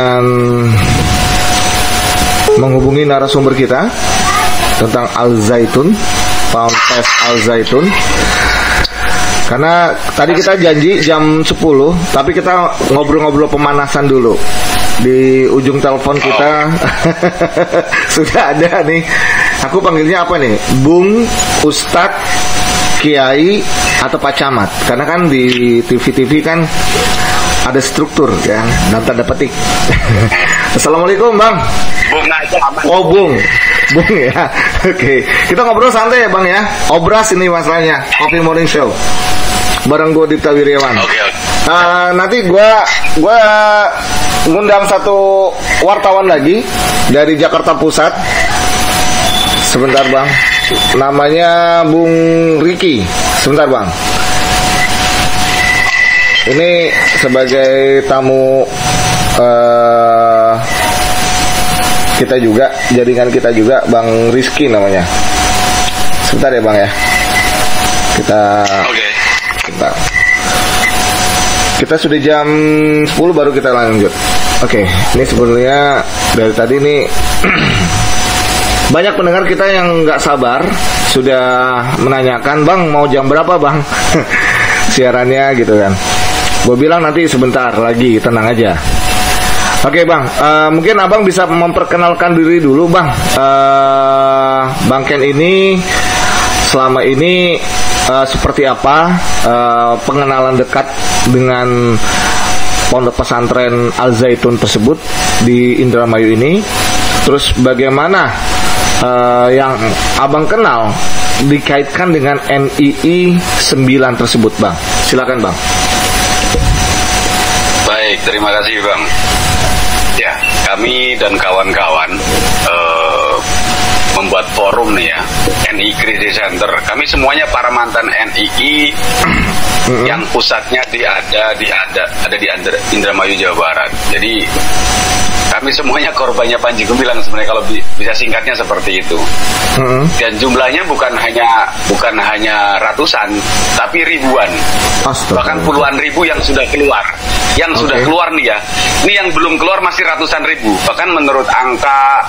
dengan menghubungi narasumber kita tentang Al Zaitun, Ponpes Al Zaitun. Karena tadi kita janji jam 10, tapi kita ngobrol-ngobrol pemanasan dulu. Di ujung telepon kita sudah ada nih. Aku panggilnya apa nih? Bung, Ustadz, Kiai, atau Pak Camat. Karena kan di TV-TV kan ada struktur ya, dan tanda petik. Assalamualaikum Bang. Bung aja aman. Oh Bung ya. Oke. Kita ngobrol santai ya Bang ya. Obras ini masalahnya. Coffee Morning Show bareng gue Dipta Wiryawan. Oke. Nanti gue ngundang satu wartawan lagi dari Jakarta Pusat. Sebentar Bang. Namanya Bung Riki. Sebentar Bang. Ini sebagai tamu kita juga, jaringan kita juga, Bang Rizky namanya. Sebentar ya Bang ya. Kita sudah jam 10 baru kita lanjut. Oke, ini sebenarnya dari tadi nih banyak pendengar kita yang nggak sabar, sudah menanyakan, Bang mau jam berapa Bang siarannya gitu kan. Gue bilang nanti sebentar lagi, tenang aja. Oke Bang, mungkin Abang bisa memperkenalkan diri dulu Bang. Bang Ken ini selama ini seperti apa pengenalan dekat dengan pondok pesantren Al Zaitun tersebut di Indramayu ini. Terus bagaimana yang Abang kenal dikaitkan dengan NII 9 tersebut Bang. Silakan Bang. Baik, terima kasih Bang. Ya, kami dan kawan-kawan membuat forum nih ya, NII Crisis Center. Kami semuanya para mantan NII yang pusatnya ada di Indramayu, Jawa Barat. Jadi kami semuanya korbannya Panji Gumilang sebenarnya, kalau bisa singkatnya seperti itu. Dan jumlahnya bukan hanya ratusan, tapi ribuan. Bahkan puluhan ribu yang sudah keluar. Yang sudah keluar nih ya. Ini yang belum keluar masih ratusan ribu. Bahkan menurut angka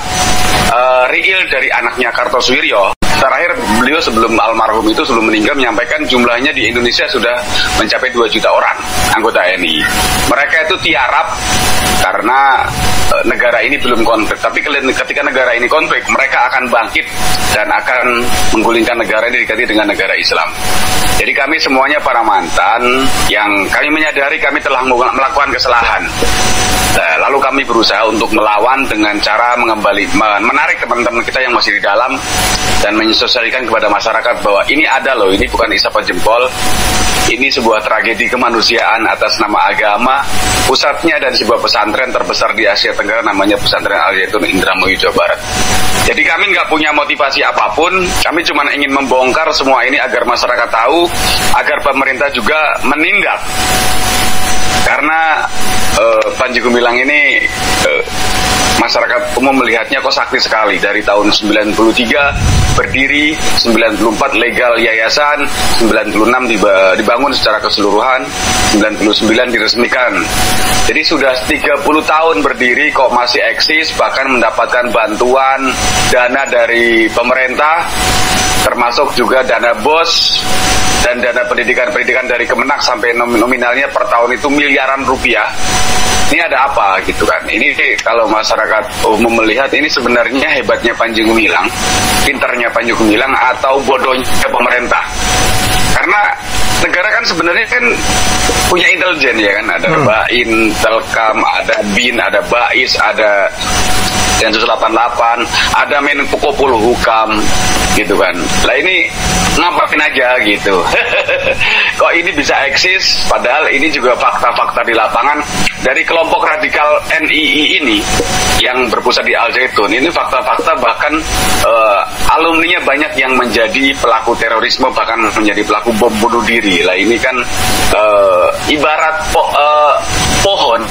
real dari anaknya Kartosuwiryo, terakhir beliau sebelum almarhum itu, sebelum meninggal, menyampaikan jumlahnya di Indonesia sudah mencapai 2 juta orang anggota NII. Mereka itu tiarap karena negara ini belum konflik. Tapi ketika negara ini konflik, mereka akan bangkit dan akan menggulingkan negara ini diganti dengan negara Islam. Jadi kami semuanya para mantan yang kami menyadari kami telah melakukan kesalahan. Nah, lalu kami berusaha untuk melawan dengan cara menarik teman-teman kita yang masih di dalam dan mensosialisasikan kepada masyarakat bahwa ini ada loh, ini bukan isapan jempol, ini sebuah tragedi kemanusiaan atas nama agama, pusatnya dan sebuah pesantren terbesar di Asia Tenggara namanya Pesantren Al Zaitun Indramayu, Jawa Barat. Jadi kami nggak punya motivasi apapun, kami cuma ingin membongkar semua ini agar masyarakat tahu, agar pemerintah juga menindak. Karena Panji Gumilang ini masyarakat umum melihatnya kok sakti sekali. Dari tahun 93 berdiri, 94 legal yayasan, 96 dibangun secara keseluruhan, 99 diresmikan. Jadi sudah 30 tahun berdiri kok masih eksis, bahkan mendapatkan bantuan dana dari pemerintah, termasuk juga dana BOS dan dana pendidikan dari Kemenak sampai nominalnya per tahun itu miliaran rupiah. Ini ada apa gitu kan? Ini kalau masyarakat umum melihat, ini sebenarnya hebatnya Panji Gumilang, pinternya Panji Gumilang, atau bodohnya pemerintah. Karena negara kan sebenarnya kan punya intelijen ya kan, ada BAIN, Telkom, ada BIN, ada BAIS, ada Densus 88, ada Menko Polhukam gitu kan. Lah ini ngapain aja gitu. Kok ini bisa eksis, padahal ini juga fakta-fakta di lapangan dari kelompok radikal NII ini yang berpusat di Al Zaitun. Ini fakta-fakta, bahkan alumninya banyak yang menjadi pelaku terorisme, bahkan menjadi pelaku bom bunuh diri. Lah ini kan ibarat pohon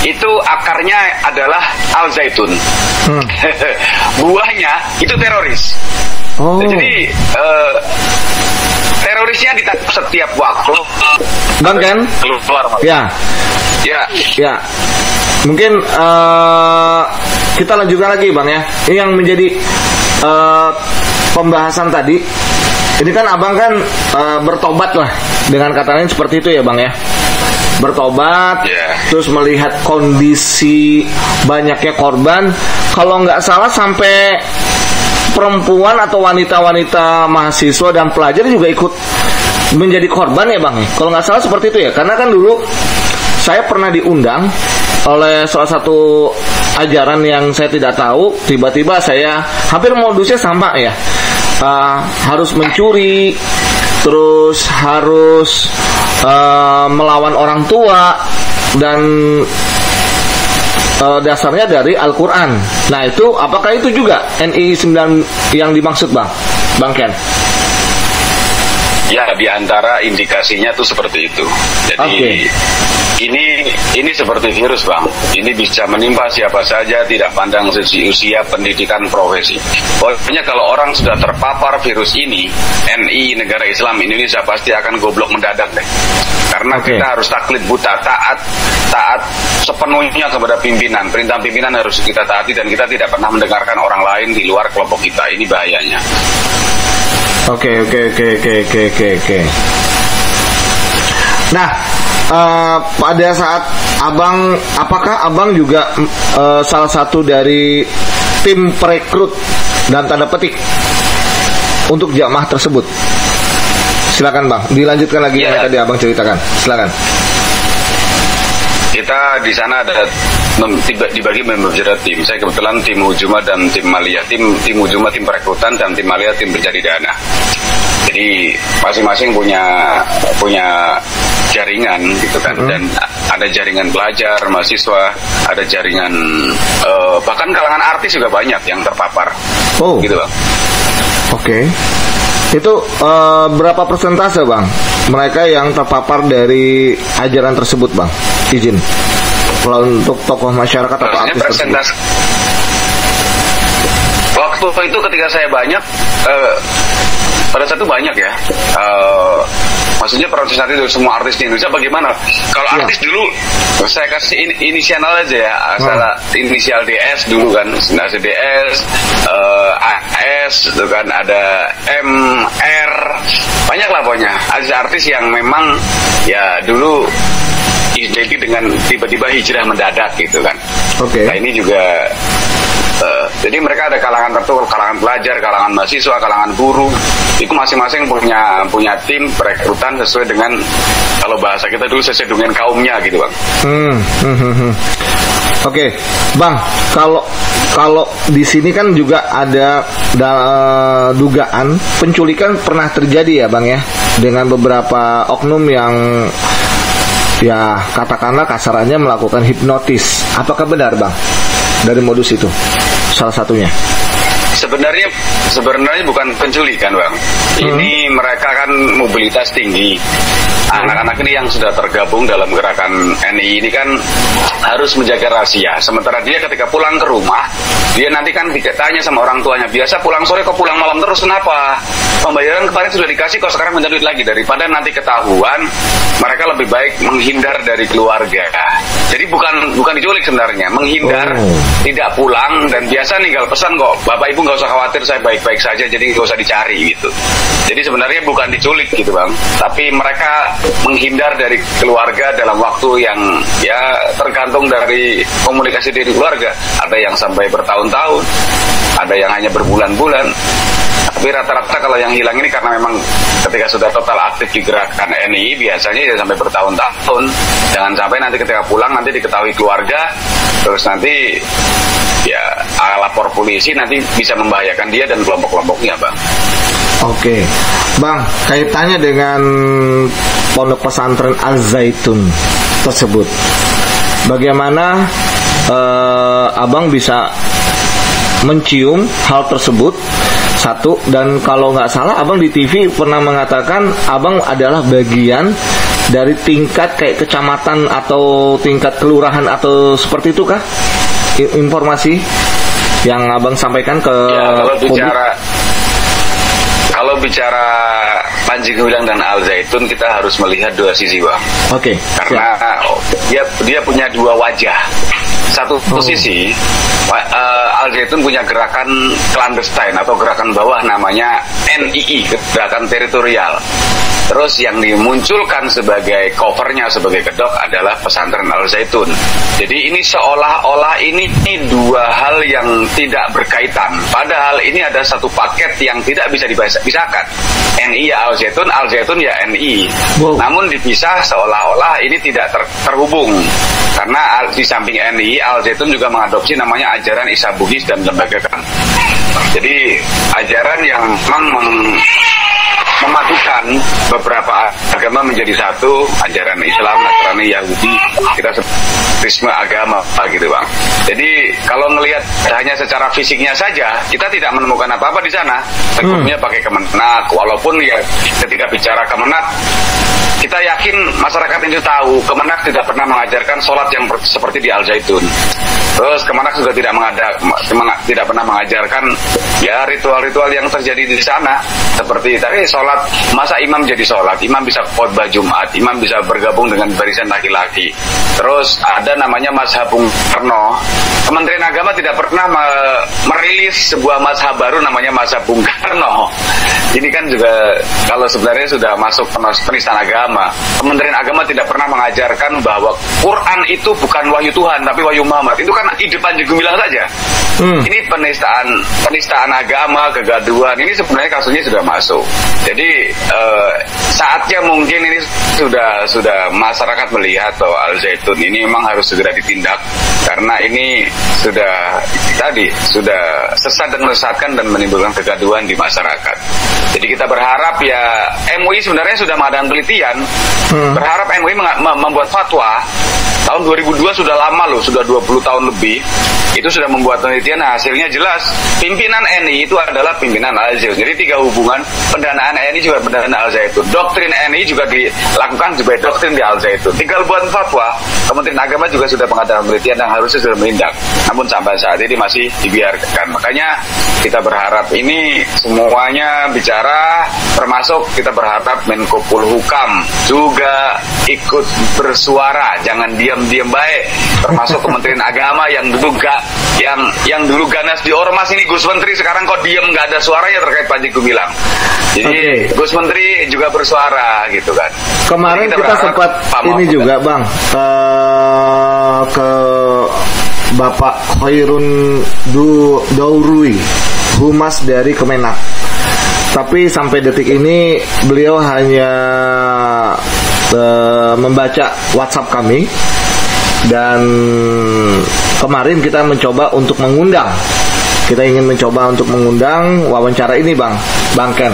itu akarnya adalah Al Zaitun. Buahnya itu teroris. Jadi terorisnya ditangkap setiap waktu. Bang Ken? Keluar. Ya. mungkin kita lanjutkan lagi Bang ya. Ini yang menjadi pembahasan tadi. Ini kan abang kan bertobat lah, dengan kata lain seperti itu ya Bang ya. Bertobat, terus melihat kondisi banyaknya korban. Kalau nggak salah sampai perempuan atau wanita-wanita mahasiswa dan pelajar juga ikut menjadi korban ya Bang ya. Kalau nggak salah seperti itu ya. Karena kan dulu saya pernah diundang oleh salah satu ajaran yang saya tidak tahu. Tiba-tiba saya hampir modusnya sama ya. Harus mencuri, terus harus melawan orang tua, dan dasarnya dari Al-Quran. Nah itu, apakah itu juga NII 9 yang dimaksud Bang Ken? Ya, di antara indikasinya tuh seperti itu. Jadi ini seperti virus Bang. Ini bisa menimpa siapa saja, tidak pandang sisi usia, pendidikan, profesi. Pokoknya kalau orang sudah terpapar virus ini, NII negara Islam Indonesia pasti akan goblok mendadak deh. Karena kita harus taklid buta, taat sepenuhnya kepada pimpinan. Perintah pimpinan harus kita taati, dan kita tidak pernah mendengarkan orang lain di luar kelompok kita. Ini bahayanya. Oke. Nah, pada saat apakah abang juga salah satu dari tim perekrut dan tanda petik untuk jamaah tersebut? Silakan Bang, dilanjutkan lagi yang tadi abang ceritakan. Silakan. Kita di sana ada dibagi beberapa tim. Saya kebetulan tim Hujuma dan tim Malia. Tim Hujuma tim perekrutan, dan tim Malia tim pencari dana. Jadi masing-masing punya jaringan gitu kan. Dan ada jaringan pelajar, mahasiswa, ada jaringan bahkan kalangan artis juga banyak yang terpapar. Gitu Bang. Oke. Itu berapa persentase Bang mereka yang terpapar dari ajaran tersebut Bang? Izin. Kalau untuk tokoh masyarakat atau artis persentase. Waktu itu ketika saya banyak, pada saat itu banyak ya. Maksudnya persentase dari semua artis di Indonesia bagaimana? Kalau artis dulu saya kasih inisial aja ya, salah inisial DS dulu kan, DS, AS, itu kan ada MR, banyak lah pokoknya. Ada artis yang memang ya dulu identik dengan tiba-tiba hijrah mendadak gitu kan. Nah ini juga jadi mereka ada kalangan tertentu, kalangan pelajar, kalangan mahasiswa, kalangan guru. Itu masing-masing punya tim perekrutan sesuai dengan, kalau bahasa kita dulu, sesuai dengan kaumnya gitu Bang. Oke, Bang, kalau di sini kan juga ada dugaan penculikan pernah terjadi ya Bang ya, dengan beberapa oknum yang ya katakanlah kasarannya melakukan hipnotis. Apakah benar Bang dari modus itu salah satunya? Sebenarnya bukan penculikan Bang. Ini mereka kan mobilitas tinggi. Anak-anak ini yang sudah tergabung dalam gerakan NII ini kan harus menjaga rahasia. Sementara dia ketika pulang ke rumah, dia nanti kan ditanya sama orang tuanya, biasa pulang sore kok pulang malam terus, kenapa? Pembayaran kemarin sudah dikasih kok sekarang minta duit lagi. Daripada nanti ketahuan, mereka lebih baik menghindar dari keluarga. Jadi bukan diculik sebenarnya, menghindar, tidak pulang, dan biasa tinggal pesan kok, Bapak Ibu nggak usah khawatir, saya baik-baik saja, jadi nggak usah dicari gitu. Jadi sebenarnya bukan diculik gitu Bang, tapi mereka menghindar dari keluarga dalam waktu yang ya tergantung dari komunikasi dari keluarga. Ada yang sampai bertahun-tahun, ada yang hanya berbulan-bulan. Tapi rata-rata kalau yang hilang ini karena memang ketika sudah total aktif di gerakan NII biasanya ya sampai bertahun-tahun. Jangan sampai nanti ketika pulang nanti diketahui keluarga, terus nanti ya lapor polisi, nanti bisa membahayakan dia dan kelompok-kelompoknya Bang. Oke, Bang, kaitannya dengan pondok pesantren Al-Zaitun tersebut, bagaimana Abang bisa mencium hal tersebut? Satu, dan kalau nggak salah Abang di TV pernah mengatakan Abang adalah bagian dari tingkat kayak kecamatan atau tingkat kelurahan atau seperti itu kah? Informasi yang Abang sampaikan ke publik? Kalau bicara Panji Gumilang dan Al-Zaitun, kita harus melihat dua sisi Bang. Oke. Karena dia punya dua wajah. satu sisi Al Zaitun punya gerakan clandestine atau gerakan bawah namanya NII, gerakan teritorial. Terus yang dimunculkan sebagai covernya, sebagai kedok adalah pesantren Al Zaitun. Jadi ini seolah-olah ini dua hal yang tidak berkaitan. Padahal ini ada satu paket yang tidak bisa dipisahkan. NI ya Al Zaitun ya NI. Wow. Namun dipisah seolah-olah ini tidak terhubung. Karena di samping NI, Al Zaitun juga mengadopsi namanya ajaran Isa Bugis dan lembagakan. Jadi ajaran yang memang memadukan beberapa agama menjadi satu, ajaran Islam, Nasrani, Yahudi, kita sebut agama gitu Bang. Jadi kalau melihat hanya secara fisiknya saja, kita tidak menemukan apa-apa di sana. Hukumnya pakai Kemenak, walaupun ya ketika bicara Kemenak, kita yakin masyarakat ini tahu Kemenak tidak pernah mengajarkan sholat yang seperti di Al Zaitun. Terus Kemenak juga tidak pernah mengajarkan ya ritual-ritual yang terjadi di sana, seperti tadi sholat, masa imam jadi sholat, imam bisa khotbah Jumat, imam bisa bergabung dengan barisan laki-laki. Terus ada namanya mazhab Bung Karno. Kementerian Agama tidak pernah merilis sebuah mazhab baru namanya mazhab Bung Karno. Ini kan juga kalau sebenarnya sudah masuk penistaan agama. Kementerian Agama tidak pernah mengajarkan bahwa Quran itu bukan wahyu Tuhan tapi wahyu Muhammad. Itu kan ide Panji Gumilang saja. Ini penistaan agama, kegaduhan. Ini sebenarnya kasusnya sudah masuk. Jadi saatnya mungkin ini sudah masyarakat melihat bahwa Al Zaitun ini memang harus segera ditindak karena ini sudah sesat dan menyesatkan dan menimbulkan kegaduhan di masyarakat. Jadi kita berharap ya MUI sebenarnya sudah mengadakan penelitian. Berharap MUI membuat fatwa. Tahun 2002 sudah lama loh, sudah 20 tahun lebih. Itu sudah membuat penelitian, hasilnya jelas. Pimpinan NI itu adalah pimpinan Al Zaitun. Jadi 3 hubungan, pendanaan NI juga pendanaan Al Zaitun. Doktrin NI juga dilakukan sebagai doktrin di Al Zaitun. Tinggal buat fatwa. Kementerian Agama juga sudah mengadakan penelitian yang harusnya sudah menindak. Namun sampai saat ini masih dibiarkan. Makanya kita berharap ini semuanya bicara, termasuk kita berharap Menko Polhukam juga ikut bersuara, jangan diam-diam baik. Termasuk Kementerian Agama yang dulu yang dulu ganas di Ormas ini Gus Menteri, sekarang kok diam nggak ada suaranya terkait Panji Gumilang. Jadi Gus Menteri juga bersuara gitu kan. Kemarin kita sempat ini juga Bang ke Bapak Khairun Daurui, Humas dari Kemenak. Tapi sampai detik ini beliau hanya membaca WhatsApp kami. Dan kemarin kita mencoba untuk mengundang. Kita ingin mencoba untuk mengundang wawancara ini Bang Ken,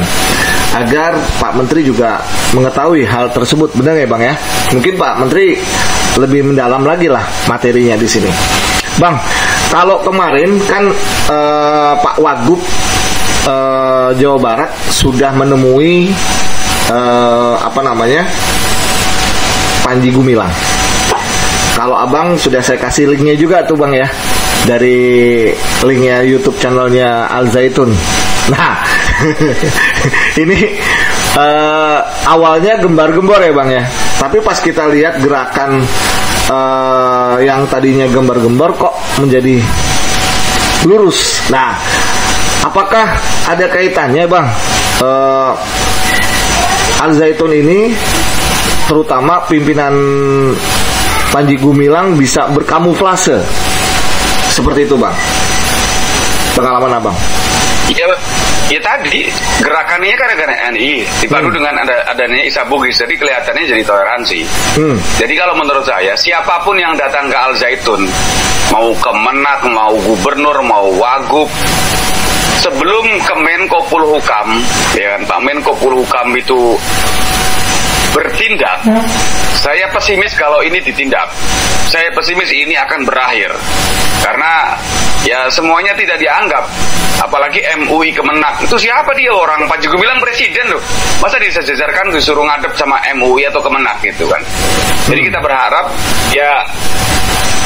agar Pak Menteri juga mengetahui hal tersebut. Benar ya Bang ya? Mungkin Pak Menteri lebih mendalam lagi lah materinya di sini. Bang, kalau kemarin kan Pak Wagub Jawa Barat sudah menemui Panji Gumilang. Kalau Abang sudah saya kasih linknya juga tuh Bang ya, dari linknya YouTube channelnya Al Zaitun. Nah, ini awalnya gembar-gembor ya Bang ya, tapi pas kita lihat gerakan yang tadinya gembar-gembor kok menjadi lurus. Nah, apakah ada kaitannya Bang Al Zaitun ini, terutama pimpinan Panji Gumilang, bisa berkamuflase seperti itu Bang? Pengalaman Abang? Ya tadi gerakannya kan gara-gara NI dipadu dengan adanya Isa Bugis, jadi kelihatannya jadi toleransi. Jadi kalau menurut saya, siapapun yang datang ke Al Zaitun, mau Kemenak, mau gubernur, mau wagub, sebelum ke Menko Polhukam, ya kan, Pak Menko Polhukam itu bertindak, saya pesimis kalau ini ditindak. Saya pesimis ini akan berakhir. Karena ya semuanya tidak dianggap. Apalagi MUI Kemenak. Itu siapa dia orang? Panji Gumilang presiden loh. Masa disejajarkan disuruh ngadep sama MUI atau Kemenak gitu kan. Jadi kita berharap ya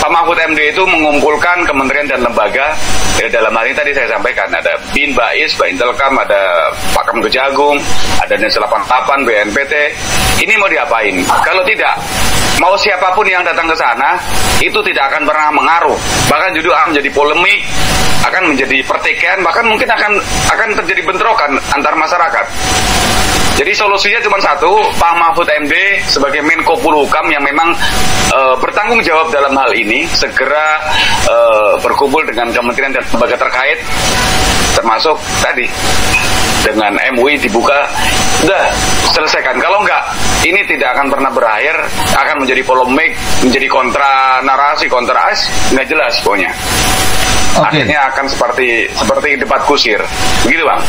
Pak Mahfud MD itu mengumpulkan kementerian dan lembaga. Ya, dalam hal ini tadi saya sampaikan ada BIN, BAIS, Baintelkam, ada Pakam Kejagung, ada Densus 88, BNPT. ini mau diapain? Kalau tidak, mau siapapun yang datang ke sana itu tidak akan pernah mengaruh, bahkan justru akan menjadi polemik, akan menjadi pertikaian, bahkan mungkin akan terjadi bentrokan antar masyarakat. Jadi solusinya cuma satu, Pak Mahfud MD sebagai Menko Polhukam yang memang bertanggung jawab dalam hal ini, segera berkumpul dengan kementerian dan lembaga terkait, termasuk tadi dengan MUI dibuka, udah selesaikan. Kalau enggak, ini tidak akan pernah berakhir, akan menjadi polemik, menjadi kontra narasi, kontra nggak jelas pokoknya. Akhirnya akan seperti debat kusir, begitu Bang.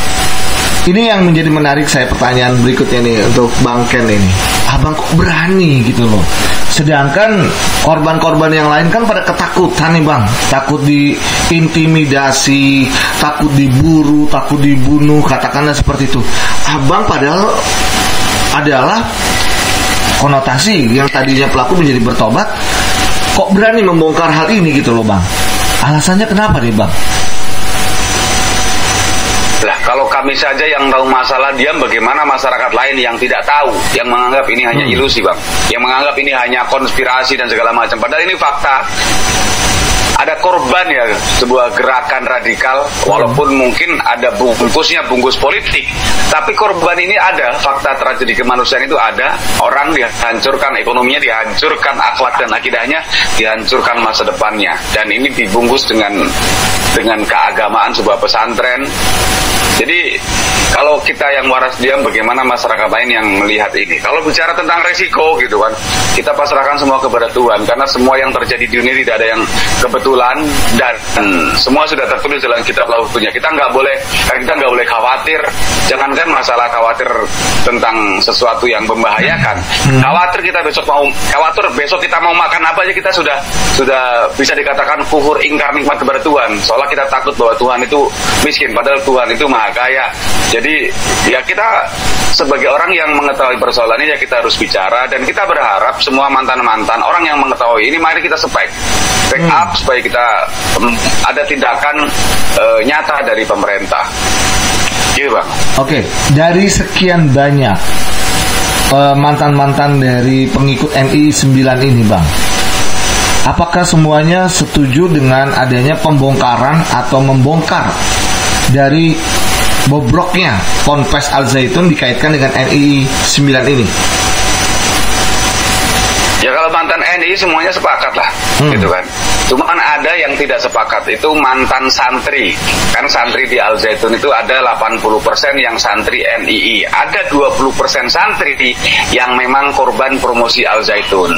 Ini yang menjadi menarik saya, pertanyaan berikutnya nih untuk Bang Ken ini. Abang kok berani gitu loh. Sedangkan korban-korban yang lain kan pada ketakutan nih Bang. Takut diintimidasi, takut diburu, takut dibunuh, katakanlah seperti itu. Abang padahal adalah konotasi yang tadinya pelaku menjadi bertobat. Kok berani membongkar hal ini gitu loh Bang? Alasannya kenapa nih Bang? Lah, kalau kami saja yang tahu masalah, diam, bagaimana masyarakat lain yang tidak tahu, yang menganggap ini hanya ilusi Bang, yang menganggap ini hanya konspirasi dan segala macam, padahal ini fakta. Ada korban ya, sebuah gerakan radikal, walaupun mungkin ada bungkus politik, tapi korban ini ada, fakta tragedi kemanusiaan itu ada, orang dihancurkan, ekonominya dihancurkan, akhlak dan akidahnya dihancurkan, masa depannya, dan ini dibungkus dengan keagamaan sebuah pesantren. Jadi kalau kita yang waras diam, bagaimana masyarakat lain yang melihat ini? Kalau bicara tentang resiko gitu kan, kita pasrahkan semua kepada Tuhan, karena semua yang terjadi di dunia tidak ada yang kebetulan, dan semua sudah tertulis dalam kitab lauhnya. Kita nggak boleh khawatir. Jangankan masalah khawatir tentang sesuatu yang membahayakan, khawatir besok kita mau makan apa aja, kita sudah bisa dikatakan kufur, ingkar nikmat kepada Tuhan, seolah kita takut bahwa Tuhan itu miskin, padahal Tuhan itu maha kaya. Jadi ya kita sebagai orang yang mengetahui persoalan ini, ya kita harus bicara, dan kita berharap semua mantan-mantan orang yang mengetahui ini, mari kita back up supaya kita ada tindakan nyata dari pemerintah. Gitu Bang. Oke, dari sekian banyak mantan-mantan dari pengikut NII 9 ini Bang, apakah semuanya setuju dengan adanya pembongkaran atau membongkar dari bobroknya Ponpes Al Zaitun dikaitkan dengan NII 9 ini? Ya kalau mantan NII semuanya sepakat lah, gitu kan. Cuman ada yang tidak sepakat, itu mantan santri. Kan santri di Al Zaitun itu ada 80% yang santri NII. Ada 20% santri yang memang korban promosi Al Zaitun.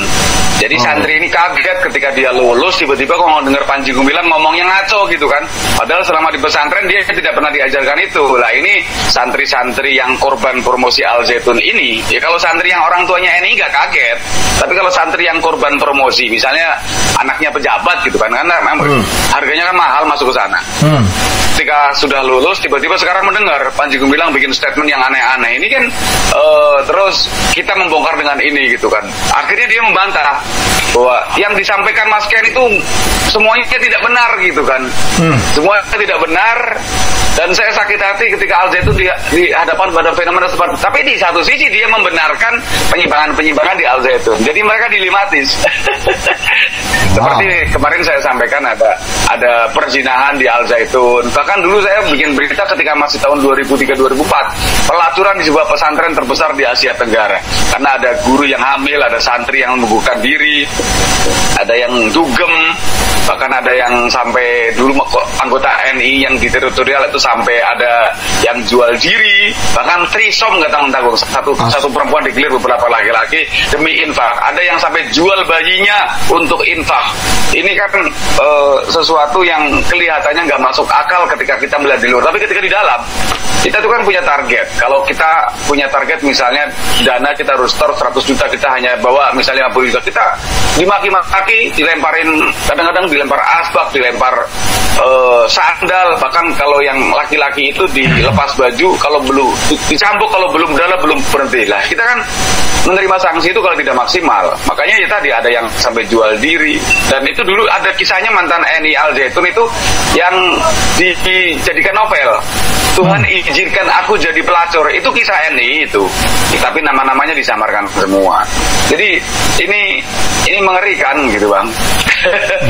Jadi santri ini kaget ketika dia lulus, tiba-tiba kok dengar Panji Gumilang ngomongnya ngaco gitu kan. Padahal selama di pesantren dia tidak pernah diajarkan itu. Lah ini santri-santri yang korban promosi Al Zaitun ini, ya kalau santri yang orang tuanya NII gak kaget. Tapi kalau santri yang korban promosi, misalnya anaknya pejabat gitu kan, karena harganya kan mahal masuk ke sana. Ketika sudah lulus, tiba-tiba sekarang mendengar Panji Gumilang bikin statement yang aneh-aneh. Ini kan terus kita membongkar dengan ini gitu kan. Akhirnya dia membantah bahwa yang disampaikan Mas Ken itu semuanya tidak benar gitu kan. Semuanya tidak benar, dan saya sakit hati ketika Al Zaitun di hadapan pada fenomena seperti itu. Tapi di satu sisi dia membenarkan penyimpangan-penyimpangan di Al Zaitun. Jadi mereka dilematis. Seperti kemarin saya sampaikan ada perzinahan di Al Zaitun. Bahkan dulu saya bikin berita ketika masih tahun 2003-2004, pelacuran di sebuah pesantren terbesar di Asia Tenggara. Karena ada guru yang hamil, ada santri yang membuka diri, ada yang dugem, bahkan ada yang sampai dulu anggota NII yang di teritorial itu sampai ada yang jual diri, bahkan trisom nggak tanggung-tanggung, satu perempuan digilir beberapa laki-laki demi infak. Ada yang sampai jual bayinya untuk infak. Ini kan sesuatu yang kelihatannya nggak masuk akal ketika kita melihat di luar, tapi ketika di dalam kita tuh kan punya target. Kalau kita punya target misalnya dana kita harus store 100 juta, kita hanya bawa misalnya 50 juta, kita dimaki-maki, dilemparin, kadang-kadang dilempar asbak, dilempar sandal, bahkan kalau yang laki-laki itu dilepas baju, kalau belum dicambuk, kalau belum berdarah belum berhenti. Lah kita kan menerima sanksi itu kalau tidak maksimal. Makanya ya tadi ada yang sampai jual diri. Dan itu dulu ada kisahnya mantan NI Al Zaitun itu yang dijadikan novel. Tuhan izinkan aku jadi pelacur. Itu kisah NI itu. Tapi nama-namanya disamarkan semua. Jadi ini mengerikan gitu Bang.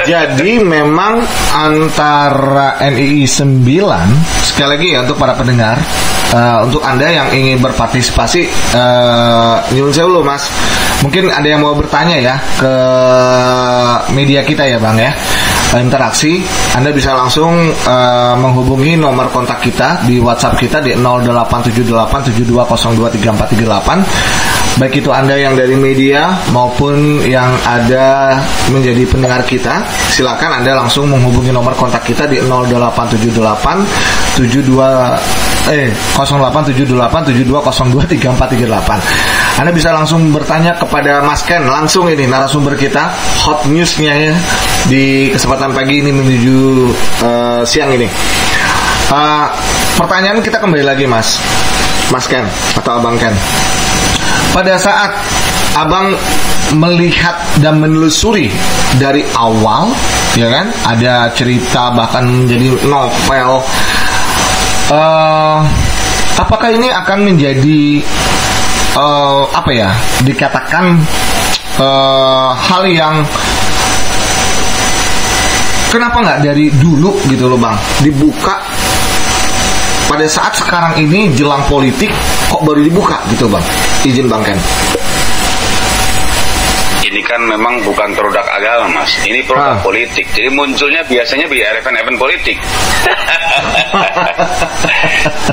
Jadi memang antara NII 9, sekali lagi ya untuk para pendengar, untuk Anda yang ingin berpartisipasi, nyuwun sewu Mas, mungkin ada yang mau bertanya ya ke media kita ya Bang ya, interaksi, Anda bisa langsung menghubungi nomor kontak kita di WhatsApp kita di 087872023438. Baik itu Anda yang dari media maupun yang ada menjadi pendengar kita, silakan Anda langsung menghubungi nomor kontak kita di 087872023438. Anda bisa langsung bertanya kepada Mas Ken langsung, ini narasumber kita, hot newsnya ya di kesempatan pagi ini menuju siang ini. Pertanyaan kita kembali lagi Mas Ken atau Abang Ken. Pada saat Abang melihat dan menelusuri dari awal, ya kan, ada cerita bahkan menjadi novel, apakah ini akan menjadi dikatakan hal yang kenapa nggak dari dulu gitu loh Bang, dibuka pada saat sekarang ini jelang politik kok baru dibuka gitu Bang? Izin Bang Ken. Ini kan memang bukan produk agama Mas, ini produk politik. Jadi munculnya biasanya di event politik.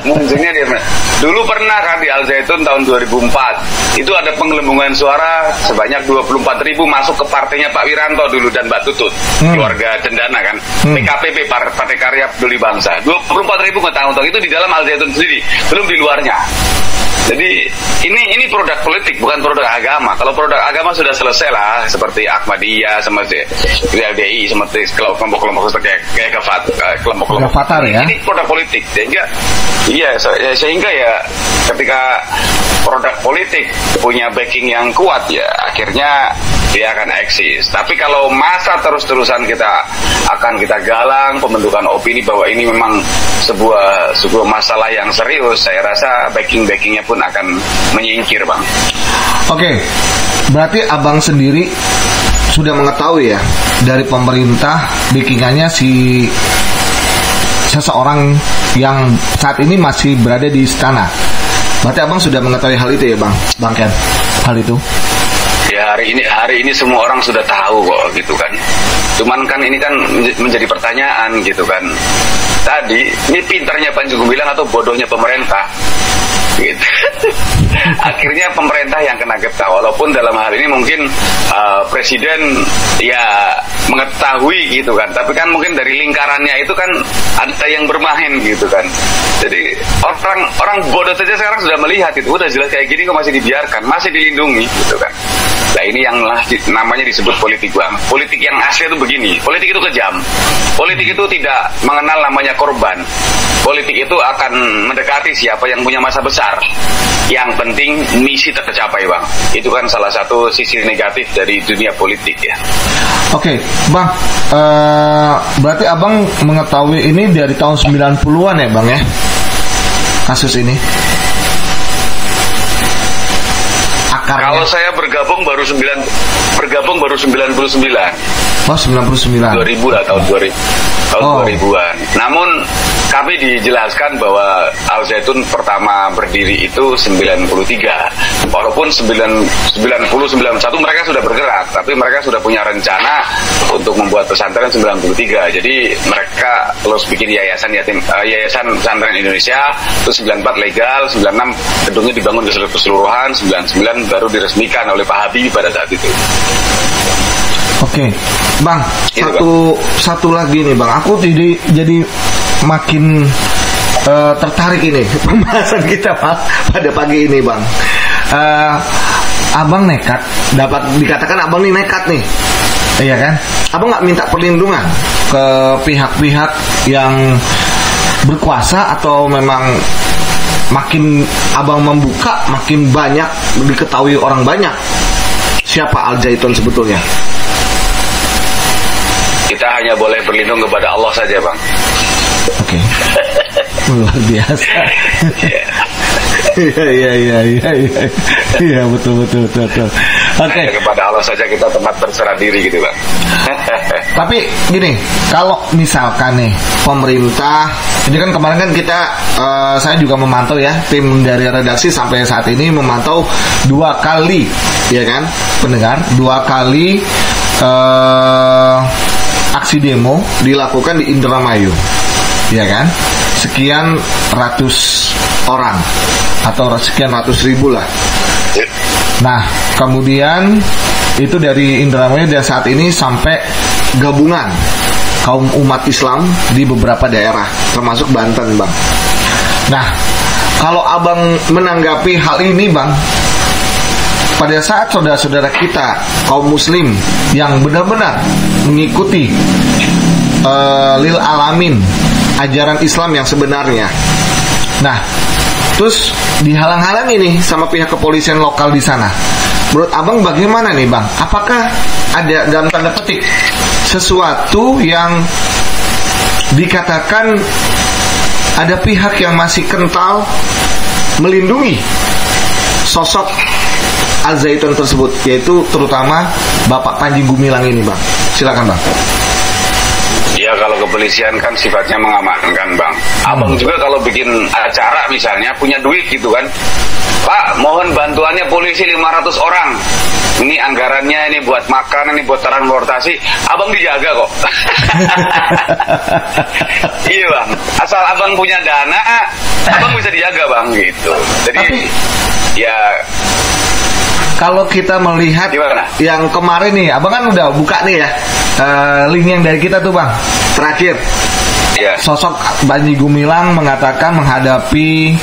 Munculnya dia. Dulu pernah kan di Al Zaitun tahun 2004 itu ada penggelembungan suara sebanyak 24.000 masuk ke partainya Pak Wiranto dulu dan Mbak Tutut, keluarga Cendana kan, PKPP Partai Karya Peduli Bangsa. 24.000 nggak tahu itu di dalam Al Zaitun sendiri, belum di luarnya. Jadi ini produk politik bukan produk agama. Kalau produk agama sudah selesai lah, seperti Ahmadiyah, seperti LDI, seperti kelompok-kelompok kayak kelompok-kelompok Fatar ya. Ini produk politik sehingga ya ketika produk politik punya backing yang kuat ya akhirnya dia akan eksis. Tapi kalau masa terus-terusan kita galang pembentukan opini bahwa ini memang sebuah masalah yang serius, saya rasa backingnya pun akan menyingkir Bang. Oke, berarti Abang sendiri sudah mengetahui ya dari pemerintah backingannya si seseorang yang saat ini masih berada di istana. Berarti Abang sudah mengetahui hal itu ya Bang Ken, hal itu? Ya hari ini semua orang sudah tahu kok gitu kan. Cuman kan ini kan menjadi pertanyaan gitu kan. Tadi ini pintarnya Panji Gumilang atau bodohnya pemerintah gitu. Akhirnya pemerintah yang kena getah, walaupun dalam hal ini mungkin presiden ya mengetahui gitu kan, tapi kan mungkin dari lingkarannya itu kan ada yang bermain gitu kan. Jadi orang bodoh saja sekarang sudah melihat itu, udah jelas kayak gini kok masih dibiarkan, masih dilindungi gitu kan. Nah ini yang namanya disebut politik Bang. Politik yang asli itu begini, politik itu kejam, politik itu tidak mengenal namanya korban. Politik itu akan mendekati siapa yang punya masa besar. Yang penting misi tercapai Bang. Itu kan salah satu sisi negatif dari dunia politik ya. Oke, Bang, berarti Abang mengetahui ini dari tahun 90-an ya Bang ya, kasus ini? Akarnya. Kalau saya bergabung baru 99. Oh, 99. 2000 lah, tahun 2000-an. Namun kami dijelaskan bahwa Al Zaitun pertama berdiri itu 93. Walaupun 90-91 mereka sudah bergerak, tapi mereka sudah punya rencana untuk membuat pesantren 93. Jadi mereka terus bikin yayasan pesantren Indonesia, terus 94 legal, 96 gedungnya dibangun keseluruhan, 99 baru diresmikan oleh Pak Habibie pada saat itu. Oke, Bang, satu lagi nih Bang, aku jadi makin tertarik ini pembahasan kita pada pagi ini Bang. Abang nekat, dapat dikatakan Abang nih nekat nih, iya kan? Abang nggak minta perlindungan ke pihak-pihak yang berkuasa atau memang makin abang membuka, makin banyak diketahui orang banyak. Siapa Al Zaitun sebetulnya? Kita hanya boleh berlindung kepada Allah saja, Bang. Oke. Luar biasa. Iya, betul. Oke. Kepada Allah saja kita tempat berserah diri gitu, Bang. Tapi gini, kalau misalkan nih pemerintah, ini kan kemarin kan kita, saya juga memantau ya, tim dari redaksi sampai saat ini memantau 2 kali, ya kan, pendengar, 2 kali aksi demo dilakukan di Indramayu, ya kan, sekian ratus orang atau sekian ratus ribu lah. Nah, kemudian itu dari Indramayu dan saat ini sampai gabungan kaum umat Islam di beberapa daerah, termasuk Banten, Bang. Nah, kalau abang menanggapi hal ini, Bang, pada saat saudara-saudara kita kaum muslim yang benar-benar mengikuti lil alamin ajaran Islam yang sebenarnya, nah, terus dihalang-halangi nih sama pihak kepolisian lokal di sana. Menurut abang bagaimana nih, Bang? Apakah ada dalam tanda petik sesuatu yang dikatakan ada pihak yang masih kental melindungi sosok Al Zaitun tersebut, yaitu terutama Bapak Panji Gumilang ini, Bang? Silakan, Bang. Ya, kalau kepolisian kan sifatnya mengamankan, Bang. Abang juga kalau bikin acara misalnya punya duit gitu kan, Pak, mohon bantuannya polisi 500 orang. Ini anggarannya ini buat makan, ini buat transportasi. Abang dijaga kok. Iya, Bang. Asal abang punya dana, abang bisa dijaga, Bang, gitu. Jadi, ya, kalau kita melihat gimana? Yang kemarin nih, abang kan udah buka nih ya link yang dari kita tuh, Bang. Terakhir, ya. Sosok Panji Gumilang mengatakan menghadapi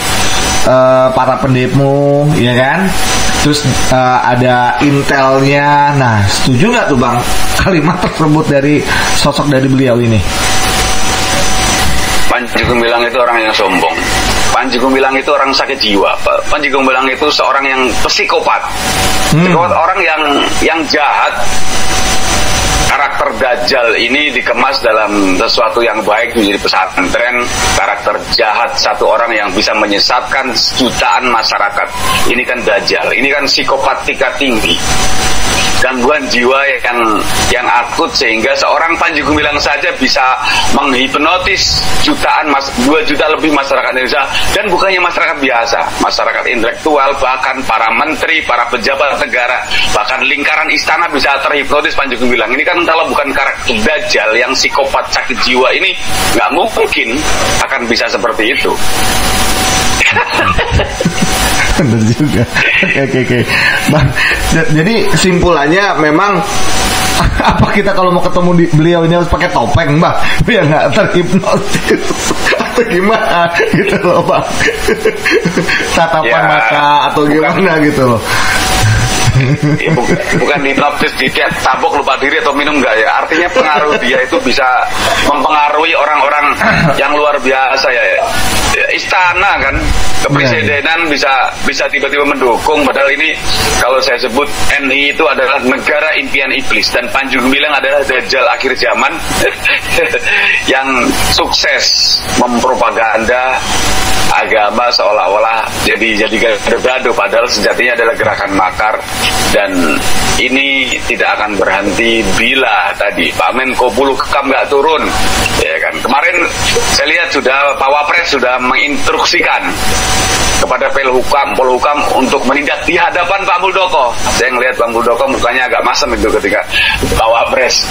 para pendemo, ya kan? Terus ada intelnya. Nah, setuju nggak tuh, Bang, kalimat tersebut dari sosok dari beliau ini? Panji Gumilang itu orang yang sombong. Panji Gumilang itu orang sakit jiwa. Panji Gumilang itu seorang yang psikopat. Orang yang jahat. Karakter Dajjal ini dikemas dalam sesuatu yang baik menjadi pesantren. Karakter jahat satu orang yang bisa menyesatkan jutaan masyarakat. Ini kan Dajjal. Ini kan psikopat tingkat tinggi. Gangguan jiwa yang akut sehingga seorang Panji Gumilang saja bisa menghipnotis 2 juta lebih masyarakat Indonesia, dan bukannya masyarakat biasa, masyarakat intelektual, bahkan para menteri, para pejabat negara, bahkan lingkaran istana bisa terhipnotis Panji Gumilang. Ini kan kalau bukan karakter Dajjal yang psikopat sakit jiwa ini, nggak mungkin akan bisa seperti itu. Benar juga. Oke. Bang, jadi simpulannya memang apa kita kalau mau ketemu beliau ini harus pakai topeng, Bang, biar nggak terhipnotis atau gimana gitu loh, Bang? Tatapan ya, mata atau gimana gitu loh. Bukan hipnotis dia tabok lupa diri atau minum enggak ya. Artinya pengaruh dia itu bisa mempengaruhi orang-orang yang luar biasa ya. Istana kan, kepresidenan bisa tiba-tiba mendukung, padahal ini kalau saya sebut NI itu adalah negara impian iblis, dan Panji Gumilang adalah Dajjal akhir zaman yang sukses mempropaganda agama seolah-olah jadi gaduh, padahal sejatinya adalah gerakan makar. Dan ini tidak akan berhenti bila tadi Pak Menko Polhukam nggak turun, ya kan. Kemarin saya lihat sudah Pak Wapres sudah menginstruksikan kepada Polhukam untuk menindak di hadapan Pak Muldoko. Saya ngelihat Pak Muldoko mukanya agak masam itu ketika Pak Wapres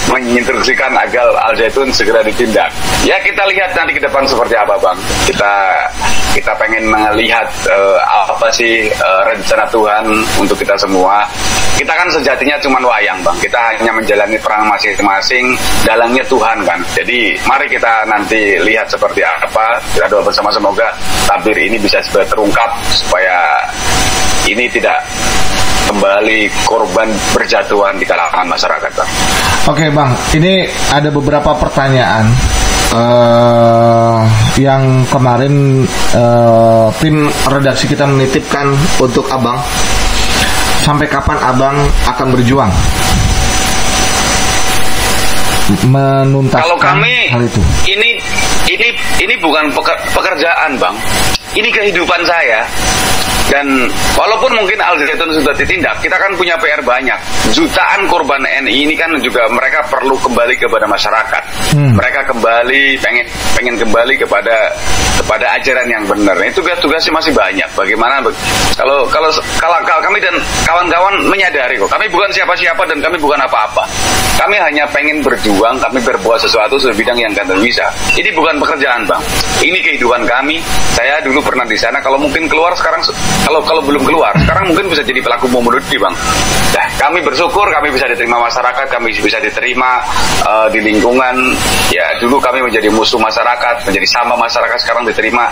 menginstruksikan agar Al Zaitun segera ditindak. Ya, kita lihat nanti ke depan seperti apa, Bang. Kita pengen melihat apa sih rencana Tuhan untuk kita semua. Kita kan sejatinya cuma wayang, Bang. Kita hanya menjalani perang masing-masing, dalangnya Tuhan kan. Jadi mari kita nanti lihat seperti apa. Kita doa bersama, semoga tabir ini bisa segera terungkap supaya ini tidak kembali korban berjatuhan di kalangan masyarakat, Bang. Oke, Bang, ini ada beberapa pertanyaan yang kemarin tim redaksi kita menitipkan untuk Abang, sampai kapan Abang akan berjuang menuntaskan kalau kami, hal itu? Ini bukan pekerjaan, Bang. Ini kehidupan saya. Dan walaupun mungkin Al Zaitun sudah ditindak, kita kan punya PR banyak. Jutaan korban NI ini kan juga mereka perlu kembali kepada masyarakat. Mereka kembali pengen kembali kepada ajaran yang benar. Ini tugas-tugasnya masih banyak. Bagaimana kalau kami dan kawan-kawan menyadari kok, kami bukan siapa-siapa dan kami bukan apa-apa. Kami hanya pengen berjuang, kami berbuat sesuatu sesuai bidang yang kami bisa. Ini bukan pekerjaan, Bang. Ini kehidupan kami. Saya dulu pernah di sana. Kalau mungkin keluar sekarang, kalau belum keluar, sekarang mungkin bisa jadi pelaku bom bunuh diri, Bang. Nah, kami bersyukur kami bisa diterima masyarakat, kami bisa diterima di lingkungan. Ya, dulu kami menjadi musuh masyarakat, menjadi sampah masyarakat, sekarang diterima.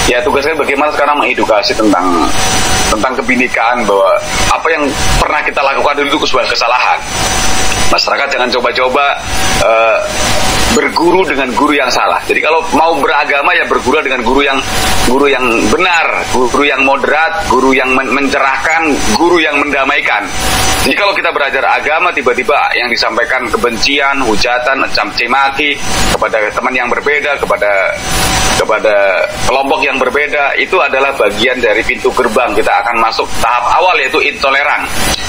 Ya, tugasnya bagaimana sekarang mengedukasi tentang kebinekaan, bahwa apa yang pernah kita lakukan dulu itu sebuah kesalahan. Masyarakat jangan coba-coba berguru dengan guru yang salah. Jadi kalau mau beragama ya berguru dengan guru yang benar, guru yang moderat, guru yang mencerahkan, guru yang mendamaikan. Jadi kalau kita belajar agama tiba-tiba yang disampaikan kebencian, hujatan, caci maki kepada teman yang berbeda, kepada kelompok yang berbeda, itu adalah bagian dari pintu gerbang kita akan masuk tahap awal, yaitu intoleran.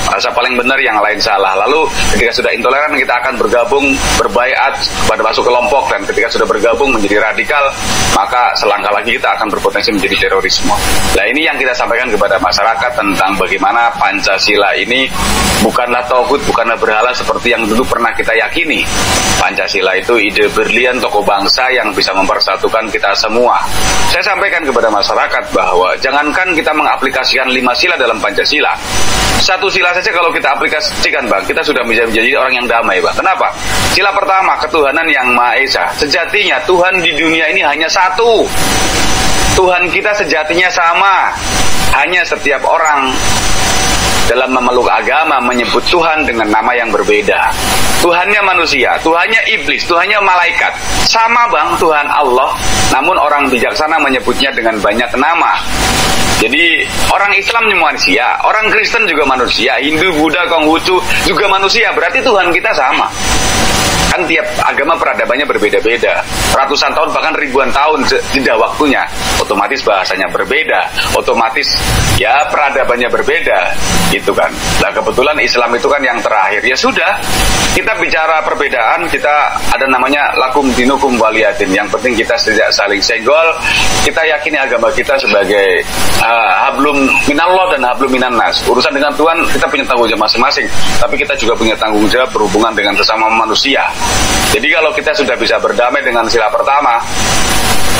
Rasa paling benar yang lain salah. Lalu ketika sudah intoleran kita akan bergabung, berbaiat kepada masuk kelompok, dan ketika sudah bergabung menjadi radikal, maka selangkah lagi kita akan berpotensi menjadi terorisme. Nah, ini yang kita sampaikan kepada masyarakat tentang bagaimana Pancasila ini bukanlah tauhid, bukanlah berhala seperti yang dulu pernah kita yakini. Pancasila itu ide berlian tokoh bangsa yang bisa mempersatukan kita semua. Saya sampaikan kepada masyarakat bahwa jangankan kita mengaplikasikan 5 sila dalam Pancasila, 1 sila saja kalau kita aplikasikan, Bang, kita sudah bisa menjadi orang yang damai, Bang. Kenapa? Sila pertama, ketuhanan yang Maha Esa. Sejatinya Tuhan di dunia ini hanya satu. Tuhan kita sejatinya sama. Hanya setiap orang dalam memeluk agama menyebut Tuhan dengan nama yang berbeda. Tuhannya manusia, Tuhannya iblis, Tuhannya malaikat. Sama, Bang, Tuhan Allah. Namun orang bijaksana menyebutnya dengan banyak nama. Jadi orang Islam manusia, orang Kristen juga manusia, Hindu, Buddha, Konghucu juga manusia. Berarti Tuhan kita sama. Kan tiap agama peradabannya berbeda-beda, ratusan tahun bahkan ribuan tahun jeda waktunya, otomatis bahasanya berbeda, otomatis ya peradabannya berbeda, gitu kan. Nah, kebetulan Islam itu kan yang terakhir. Ya sudah, kita bicara perbedaan, kita ada namanya lakum dinukum waliyadin. Yang penting kita tidak saling senggol. Kita yakini agama kita sebagai hablum minallah dan hablum minannas. Urusan dengan Tuhan kita punya tanggung jawab masing-masing, tapi kita juga punya tanggung jawab berhubungan dengan sesama manusia. Jadi kalau kita sudah bisa berdamai dengan sila pertama,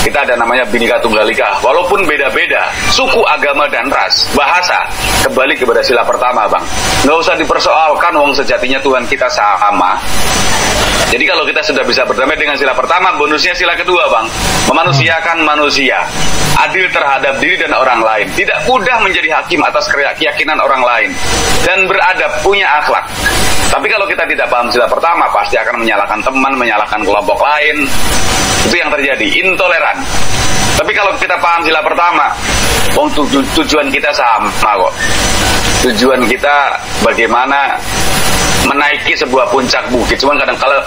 kita ada namanya Bhinneka Tunggal Ika. Walaupun beda-beda suku, agama, dan ras, bahasa, kembali kepada sila pertama, Bang. Nggak usah dipersoalkan, wong sejatinya Tuhan kita sama. Jadi kalau kita sudah bisa berdamai dengan sila pertama, bonusnya sila kedua, Bang. Memanusiakan manusia, adil terhadap diri dan orang lain, tidak mudah menjadi hakim atas keyakinan orang lain, dan beradab, punya akhlak. Tapi kalau kita tidak paham sila pertama, pasti akan menyalahkan teman, menyalahkan kelompok lain. Itu yang terjadi, intoleran. Tapi kalau kita paham sila pertama, tujuan kita sama kok. Tujuan kita bagaimana menaiki sebuah puncak bukit. Cuman kadang-kala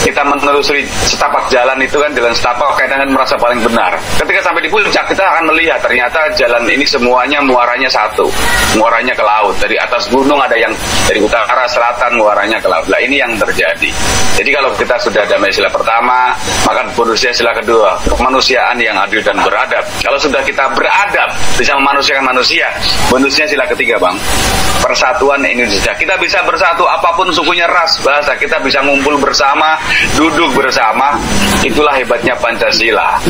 kita menelusuri setapak jalan itu kan, jalan setapak kadang-kadang merasa paling benar. Ketika sampai di puncak kita akan melihat ternyata jalan ini semuanya muaranya satu, muaranya ke laut. Dari atas gunung ada yang dari utara selatan muaranya ke laut. Nah, ini yang terjadi. Jadi kalau kita sudah damai sila pertama, maka bonusnya sila kedua, kemanusiaan yang adil dan beradab. Kalau sudah kita beradab, bisa memanusiakan manusia, bonusnya sila ketiga, Bang, persatuan Indonesia. Kita bisa bersatu apapun sukunya, ras, bahasa, kita bisa ngumpul bersama, duduk bersama. Itulah hebatnya Pancasila.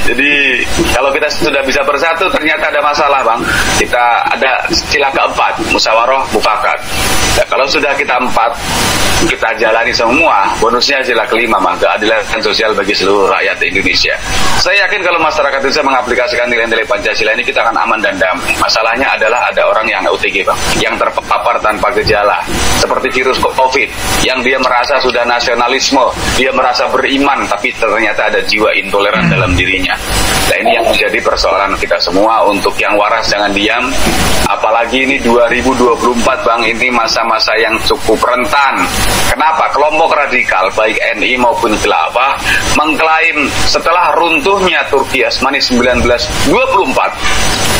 Jadi kalau kita sudah bisa bersatu, ternyata ada masalah, Bang. Kita ada sila keempat, musyawarah mufakat. Nah, kalau sudah kita empat, kita jalani semua, bonusnya sila kelima, Bang, keadilan sosial bagi seluruh rakyat Indonesia. Saya yakin kalau masyarakat bisa mengaplikasikan nilai-nilai Pancasila ini, kita akan aman dan damai. Masalahnya adalah ada orang yang OTG, Bang, yang terpapar tanpa gejala, seperti virus COVID, yang dia merasa sudah nasionalisme, dia merasa beriman, tapi ternyata ada jiwa intoleran dalam dirinya. Nah, ini yang menjadi persoalan kita semua. Untuk yang waras jangan diam, apalagi ini 2024, Bang, ini masa-masa yang cukup rentan. Kenapa? Kelompok radikal baik NI maupun Khilafah mengklaim setelah runtuhnya Turki Asmani 1924,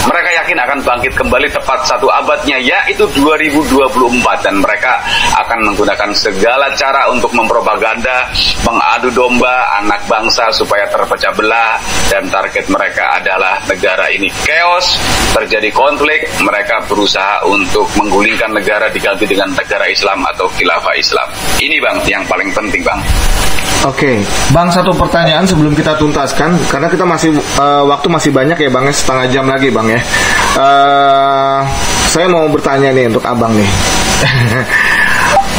mereka yakin akan bangkit kembali tepat 1 abadnya, yaitu 2024, dan mereka akan menggunakan segala cara untuk mempropaganda, mengadu domba anak bangsa supaya terpecah belah, dan target mereka adalah negara ini chaos, terjadi konflik, mereka berusaha untuk menggulingkan negara diganti dengan negara Islam atau khilafah Islam. Ini, Bang, yang paling penting, Bang. Oke, Bang, satu pertanyaan sebelum kita tuntaskan, karena kita masih waktu masih banyak ya, Bang, setengah jam lagi, Bang, ya. Saya mau bertanya nih untuk Abang nih.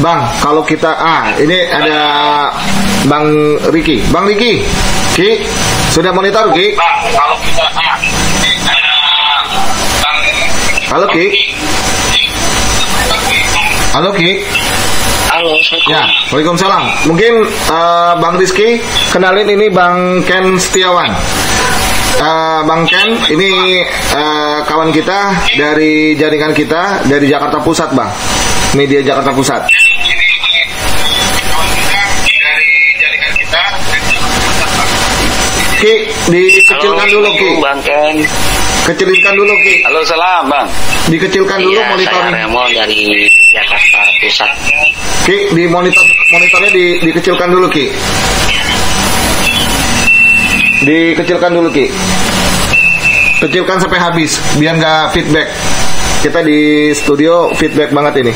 Bang, kalau kita ini ada Bang Riki. Bang Riki, Ki, sudah monitor, Ki? Bang, kalau kita Halo, Ki. Halo, Ki. Halo, ya, Waalaikumsalam. Mungkin Bang Rizky kenalin, ini Bang Ken Setiawan. Bang Ken ini kawan kita dari jaringan kita dari Jakarta Pusat, Bang. Media Jakarta Pusat. Ki, dikecilkan dulu, Ki. Bang Ken. Kecilkan dulu, Ki. Halo, salam, Bang. Dikecilkan dulu monitornya. Saya Remo dari Jakarta Pusat. Ki, di monitornya dikecilkan dulu, Ki. Dikecilkan dulu, Ki. Kecilkan sampai habis biar nggak feedback. Kita di studio feedback banget ini.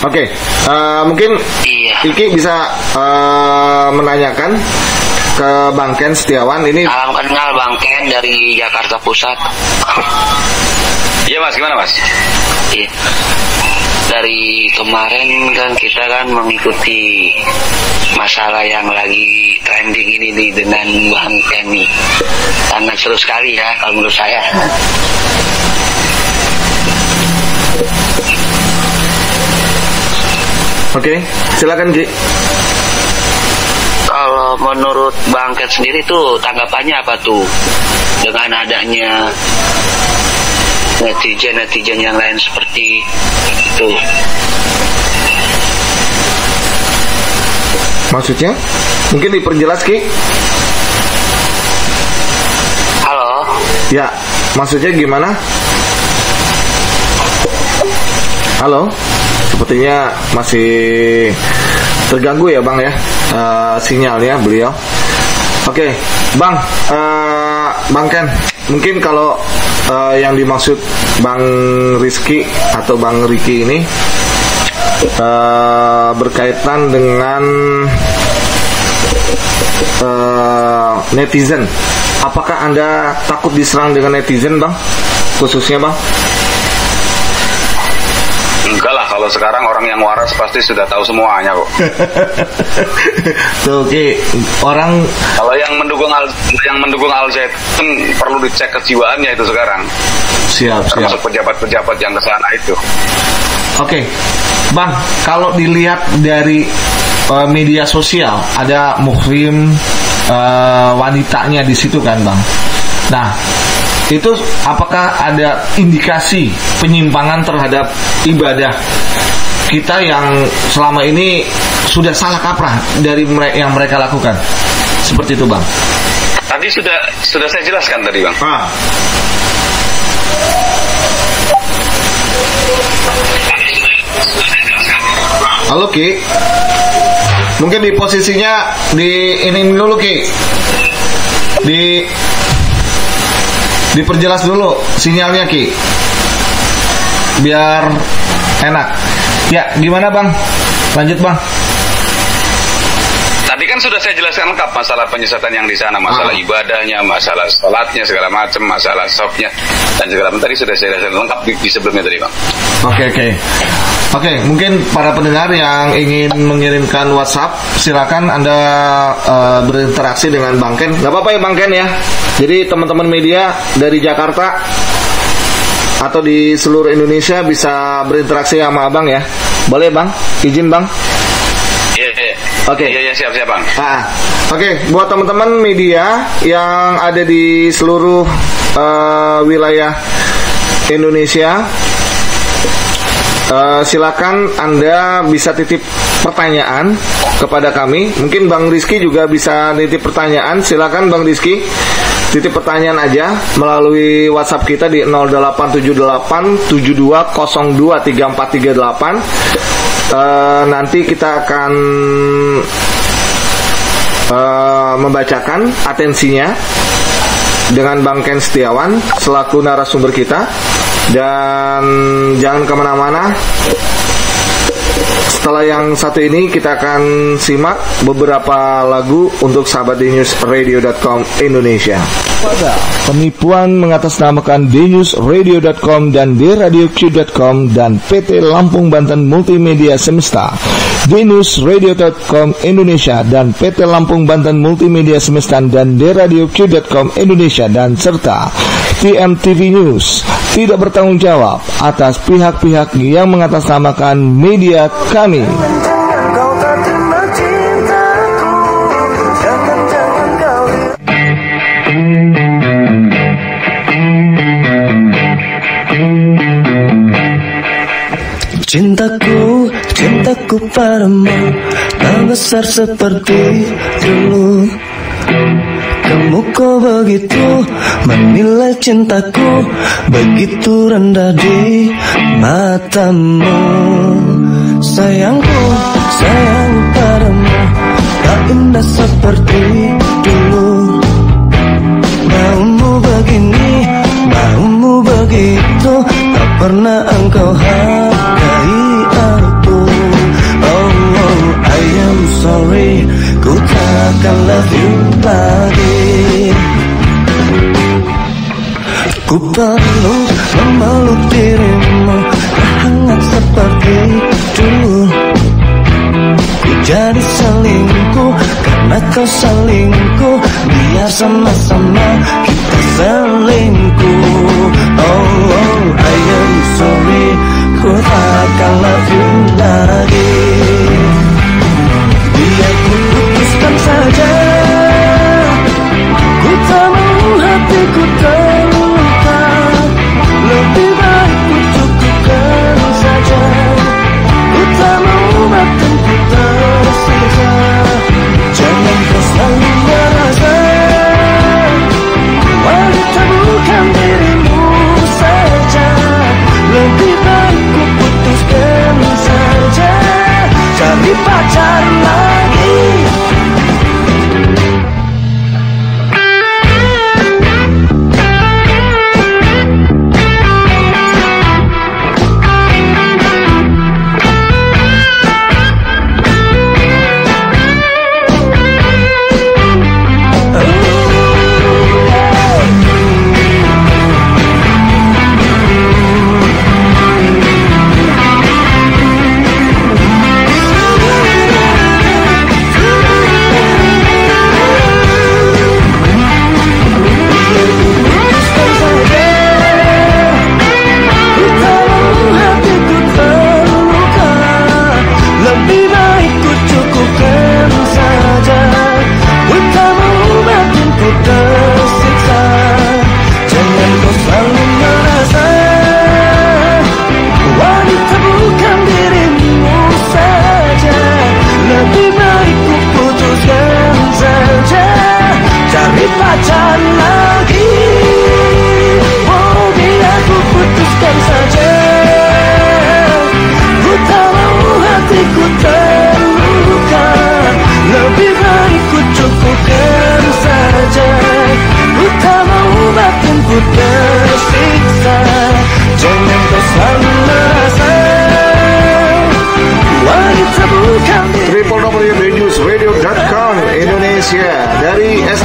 Oke, mungkin Iki bisa menanyakan ke Bang Ken Setiawan ini. Salam kenal, Bang Ken dari Jakarta Pusat. Iya, Mas, gimana, Mas? Iya. Dari kemarin kan kita kan mengikuti masalah yang lagi trending ini nih dengan Bang Ken nih. Sangat seru sekali ya kalau menurut saya. Oke, silakan, Ki. Kalau menurut Bang Ken sendiri tuh tanggapannya apa tuh dengan adanya netizen yang lain seperti itu? Maksudnya? Mungkin diperjelas, Ki. Halo? Ya, maksudnya gimana? Halo? Sepertinya masih terganggu ya, Bang, ya, sinyalnya beliau. Oke, Bang, Bang Ken, mungkin kalau yang dimaksud Bang Rizky atau Bang Riki ini berkaitan dengan netizen. Apakah Anda takut diserang dengan netizen, Bang? Khususnya, Bang? Enggak lah, kalau sekarang orang yang waras pasti sudah tahu semuanya kok. Tuh, Ki, orang kalau yang mendukung Al Zaitun perlu dicek kejiwaannya itu sekarang. Siap. Termasuk pejabat-pejabat yang kesana itu. Oke, Bang, kalau dilihat dari media sosial ada muhrim wanitanya di situ kan, Bang. Nah, itu apakah ada indikasi penyimpangan terhadap ibadah kita yang selama ini sudah salah kaprah dari yang mereka lakukan? Seperti itu, Bang. Tadi sudah saya jelaskan tadi, Bang. Halo, Ki. Mungkin di posisinya di ini dulu, Ki. Diperjelas dulu sinyalnya, Ki, biar enak. Ya, gimana, Bang? Lanjut, Bang. Tadi Tadi kan sudah saya jelaskan lengkap masalah penyesatan yang di sana, masalah ibadahnya, masalah sholatnya, segala macam, masalah softnya dan segala macam. Tadi sudah saya jelaskan lengkap di sebelumnya tadi, Bang. Oke, mungkin para pendengar yang ingin mengirimkan WhatsApp, silakan Anda berinteraksi dengan Bang Ken. Gak apa-apa ya Bang Ken ya. Jadi teman-teman media dari Jakarta atau di seluruh Indonesia bisa berinteraksi sama Abang ya. Boleh Bang? Izin Bang? Iya. Oke. Iya, siap Bang. Oke, buat teman-teman media yang ada di seluruh wilayah Indonesia, silakan Anda bisa titip pertanyaan kepada kami. Mungkin Bang Rizky juga bisa titip pertanyaan. Silakan Bang Rizky titip pertanyaan aja melalui WhatsApp kita di 087872023438. Nanti kita akan membacakan atensinya dengan Bang Ken Setiawan selaku narasumber kita. Dan jangan kemana-mana. Setelah yang satu ini kita akan simak beberapa lagu untuk sahabat dnewsradio.com Indonesia. Pada penipuan mengatasnamakan dnewsradio.com dan dradioq.com dan PT Lampung Banten Multimedia Semesta, dnewsradio.com Indonesia dan PT Lampung Banten Multimedia Semesta dan dradioq.com Indonesia dan serta TMTV News tidak bertanggung jawab atas pihak-pihak yang mengatasnamakan media kami. Cintaku padamu tak besar seperti dulu. Kamu kok begitu menilai cintaku, begitu rendah di matamu. Sayangku padamu tak indah seperti dulu. Maumu begini, maumu begitu, tak pernah engkau hargai aku. Oh, I am sorry, ku takkan love you lagi. Ku perlu memeluk dirimu, hangat seperti dulu. Ku jadi selingkuh karena kau selingkuh, biar sama-sama kita selingkuh. Oh, I am sorry, ku takkan love you lagi. Biar ku putuskan saja, ku tak mau hatiku terluka. Lebih baik ku cukupkan saja, ku tak mau batinku tersiksa. Jangan kau selalu merasa wanita bukan dirimu.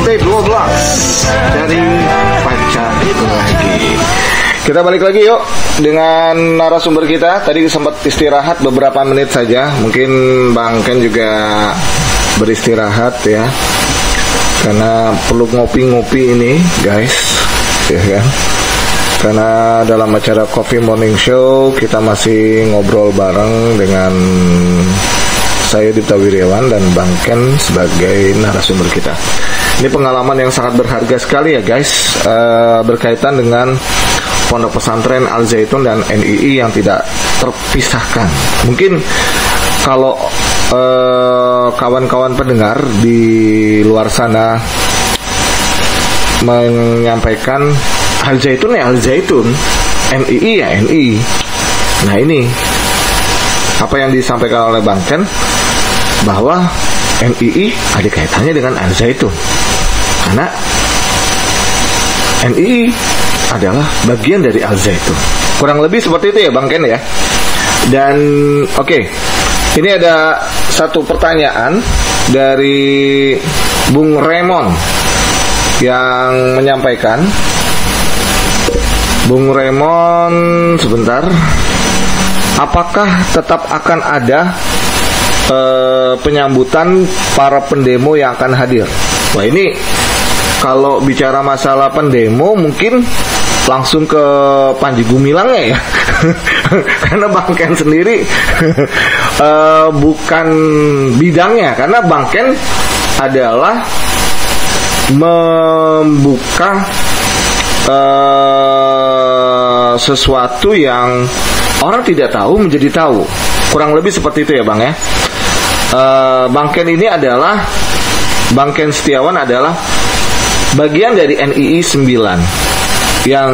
ST12 dari Pacar Lagi. Kita balik lagi yuk dengan narasumber kita. Tadi sempat istirahat beberapa menit saja. Mungkin Bang Ken juga beristirahat ya, karena perlu ngopi-ngopi ini guys, ya kan. Karena dalam acara Coffee Morning Show kita masih ngobrol bareng dengan saya Dipta Wiryawan dan Bang Ken sebagai narasumber kita. Ini pengalaman yang sangat berharga sekali ya guys, berkaitan dengan Pondok Pesantren Al Zaitun dan NII yang tidak terpisahkan. Mungkin kalau kawan-kawan pendengar di luar sana menyampaikan Al Zaitun ya Al Zaitun, NII ya NII. Nah ini apa yang disampaikan oleh Bang Ken, bahwa NII ada kaitannya dengan Al Zaitun, karena NII adalah bagian dari Al Zaitun. Kurang lebih seperti itu ya Bang Ken ya. Dan oke, ini ada satu pertanyaan dari Bung Raymond yang menyampaikan. Bung Raymond, sebentar. Apakah tetap akan ada penyambutan para pendemo yang akan hadir? Wah ini kalau bicara masalah pendemo mungkin langsung ke Panji Gumilangnya ya. Karena Bang Ken sendiri bukan bidangnya. Karena Bang Ken adalah membuka sesuatu yang orang tidak tahu menjadi tahu. Kurang lebih seperti itu ya Bang ya. Bang Ken ini adalah, Bang Ken Setiawan adalah bagian dari NII 9 yang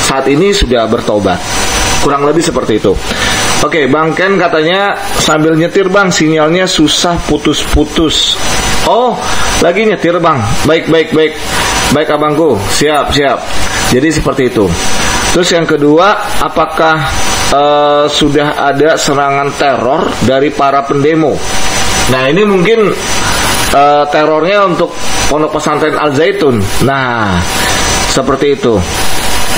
saat ini sudah bertobat. Kurang lebih seperti itu. Oke, Bang Ken katanya sambil nyetir Bang, sinyalnya susah putus-putus. Oh, lagi nyetir Bang. Baik abangku, siap. Jadi seperti itu. Terus yang kedua, apakah sudah ada serangan teror dari para pendemo? Nah ini mungkin terornya untuk Pondok Pesantren Al Zaitun. Nah seperti itu.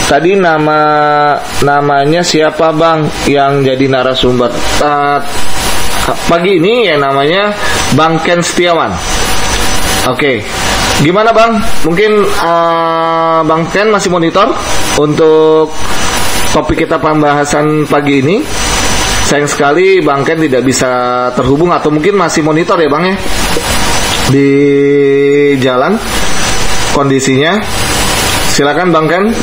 Tadi namanya siapa Bang yang jadi narasumber pagi ini ya? Namanya Bang Ken Setiawan. Oke. Gimana Bang? Mungkin Bang Ken masih monitor untuk topik kita pembahasan pagi ini. Sayang sekali Bang Ken tidak bisa terhubung, atau mungkin masih monitor ya Bang ya, di jalan kondisinya. Silakan Bang Ken.